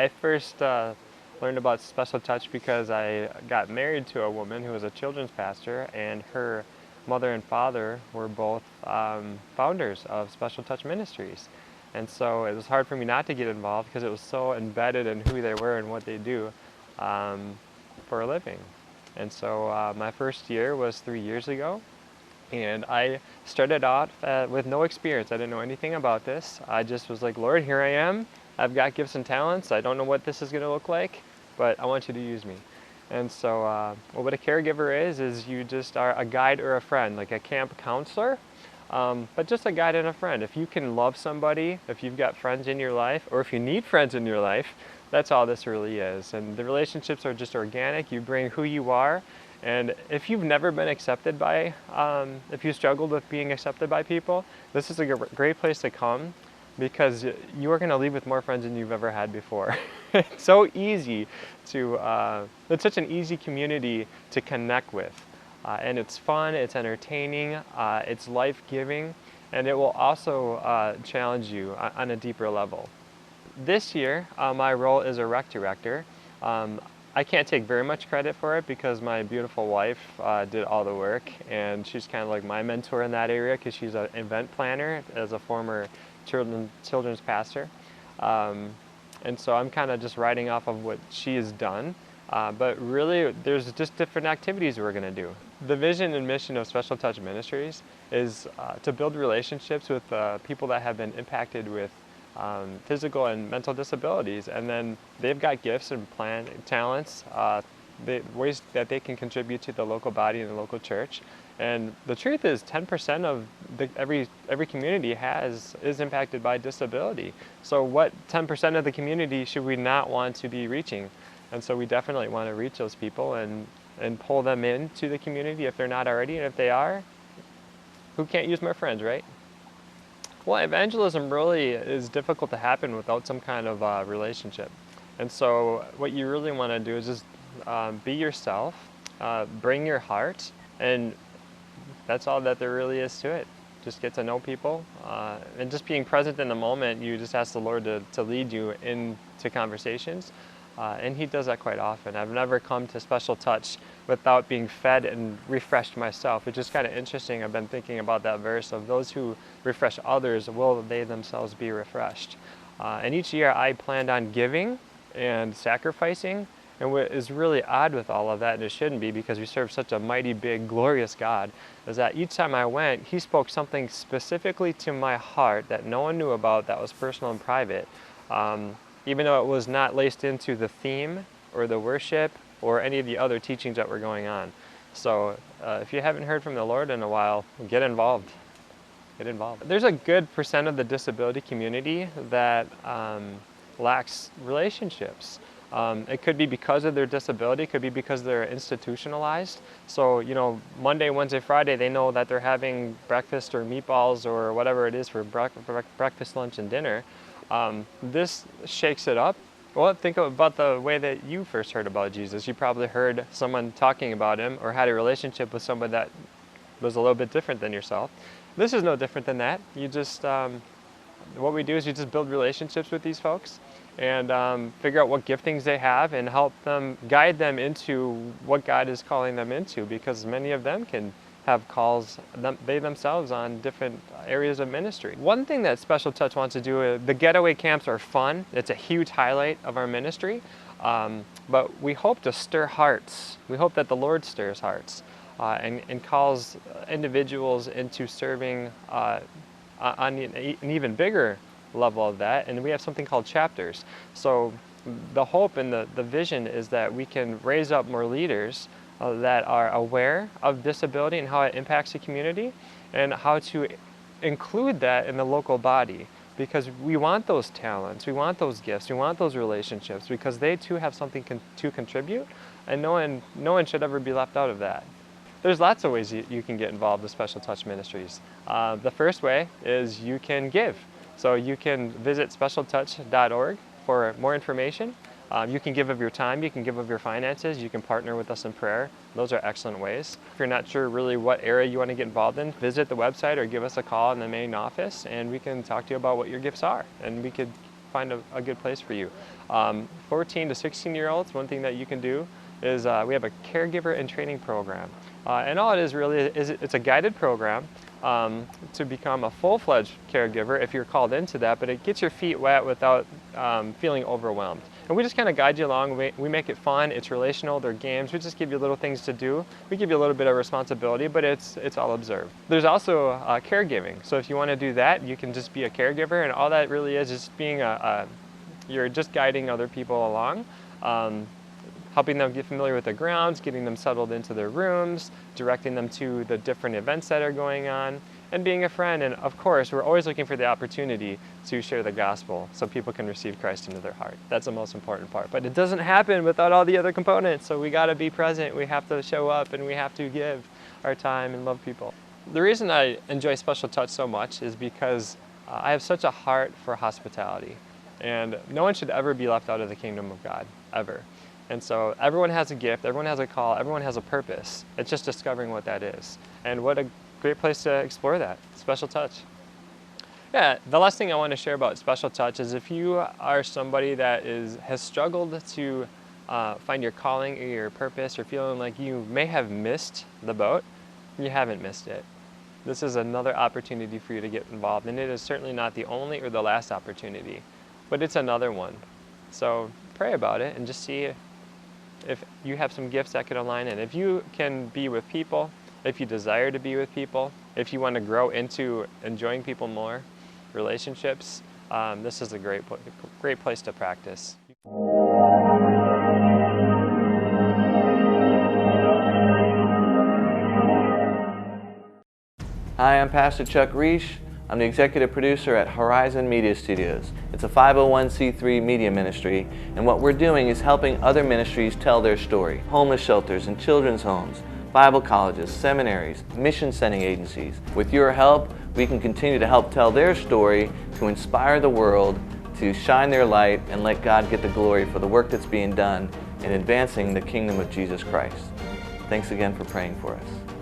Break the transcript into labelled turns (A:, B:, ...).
A: I first learned about Special Touch because I got married to a woman who was a children's pastor, and her mother and father were both founders of Special Touch Ministries. And so it was hard for me not to get involved because it was so embedded in who they were and what they do for a living. And so my first year was 3 years ago, and I started out with no experience. I didn't know anything about this. I just was like, Lord, here I am. I've got gifts and talents. I don't know what this is going to look like, but I want you to use me. And so what a caregiver is you just are a guide or a friend, like a camp counselor, but just a guide and a friend. If you can love somebody, if you've got friends in your life, or if you need friends in your life, that's all this really is. And the relationships are just organic. You bring who you are. And if you've never been accepted by, if you struggled with being accepted by people, this is a great place to come, because you are going to leave with more friends than you've ever had before. It's so easy to, it's such an easy community to connect with. And it's fun, it's entertaining, it's life-giving, and it will also challenge you on a deeper level. This year, my role is a rec director. I can't take very much credit for it because my beautiful wife did all the work, and she's kind of like my mentor in that area because she's an event planner as a former children's pastor. And so I'm kind of just riding off of what she has done. But really, there's just different activities we're going to do. The vision and mission of Special Touch Ministries is to build relationships with people that have been impacted with physical and mental disabilities, and then they've got gifts and talents, ways that they can contribute to the local body and the local church. And the truth is, 10% of every community is impacted by disability. So what 10% of the community should we not want to be reaching? And so we definitely want to reach those people and pull them into the community if they're not already, and if they are, who can't use more friends, right? Well, evangelism really is difficult to happen without some kind of relationship. And so what you really want to do is just be yourself, bring your heart, and that's all that there really is to it. Just get to know people, and just being present in the moment. You just ask the Lord to lead you into conversations, and He does that quite often. I've never come to Special Touch without being fed and refreshed myself, which is kind of interesting. I've been thinking about that verse of those who refresh others, will they themselves be refreshed? And each year I planned on giving and sacrificing, and what is really odd with all of that, and it shouldn't be because we serve such a mighty, big, glorious God, is that each time I went, He spoke something specifically to my heart that no one knew about, that was personal and private, even though it was not laced into the theme or the worship or any of the other teachings that were going on. So if you haven't heard from the Lord in a while, get involved. Get involved. There's a good percent of the disability community that lacks relationships. It could be because of their disability, it could be because they're institutionalized. So, you know, Monday, Wednesday, Friday, they know that they're having breakfast or meatballs or whatever it is for breakfast, lunch, and dinner. This shakes it up. Well, think about the way that you first heard about Jesus. You probably heard someone talking about Him or had a relationship with someone that was a little bit different than yourself. This is no different than that. You just, what we do is you just build relationships with these folks and figure out what giftings they have and help them, guide them into what God is calling them into, because many of them can have calls they themselves on different areas of ministry. One thing that Special Touch wants to do, the getaway camps are fun. It's a huge highlight of our ministry, but we hope to stir hearts. We hope that the Lord stirs hearts and calls individuals into serving on an even bigger level of that, and we have something called chapters. So the hope and the vision is that we can raise up more leaders that are aware of disability and how it impacts the community, and how to include that in the local body, because we want those talents, we want those gifts, we want those relationships, because they too have something to contribute, and no one should ever be left out of that. There's lots of ways you can get involved with Special Touch Ministries. The first way is you can give. So you can visit specialtouch.org for more information. You can give of your time, you can give of your finances, you can partner with us in prayer. Those are excellent ways. If you're not sure really what area you want to get involved in, visit the website or give us a call in the main office, and we can talk to you about what your gifts are, and we could find a good place for you. 14 to 16-year-olds, one thing that you can do is we have a caregiver and training program. And all it is really is it's a guided program to become a full-fledged caregiver if you're called into that, but it gets your feet wet without feeling overwhelmed. And we just kind of guide you along. We make it fun, it's relational, they're games, we just give you little things to do. We give you a little bit of responsibility, but it's all observed. There's also caregiving, so if you want to do that, you can just be a caregiver, and all that really is just being you're just guiding other people along. Helping them get familiar with the grounds, getting them settled into their rooms, directing them to the different events that are going on, and being a friend. And of course, we're always looking for the opportunity to share the gospel so people can receive Christ into their heart. That's the most important part. But it doesn't happen without all the other components, so we got to be present, we have to show up, and we have to give our time and love people. The reason I enjoy Special Touch so much is because I have such a heart for hospitality. And no one should ever be left out of the kingdom of God, ever. And so everyone has a gift, everyone has a call, everyone has a purpose. It's just discovering what that is. And what a great place to explore that, Special Touch. Yeah, the last thing I want to share about Special Touch is if you are somebody that has struggled to find your calling or your purpose, or feeling like you may have missed the boat, you haven't missed it. This is another opportunity for you to get involved, and it is certainly not the only or the last opportunity, but it's another one. So pray about it and just see if you have some gifts that could align in. If you can be with people, if you desire to be with people, if you want to grow into enjoying people more, relationships, this is a great place to practice.
B: Hi, I'm Pastor Chuck Reish. I'm the executive producer at Horizon Media Studios. It's a 501c3 media ministry, and what we're doing is helping other ministries tell their story. Homeless shelters and children's homes, Bible colleges, seminaries, mission-sending agencies. With your help, we can continue to help tell their story, to inspire the world, to shine their light, and let God get the glory for the work that's being done in advancing the kingdom of Jesus Christ. Thanks again for praying for us.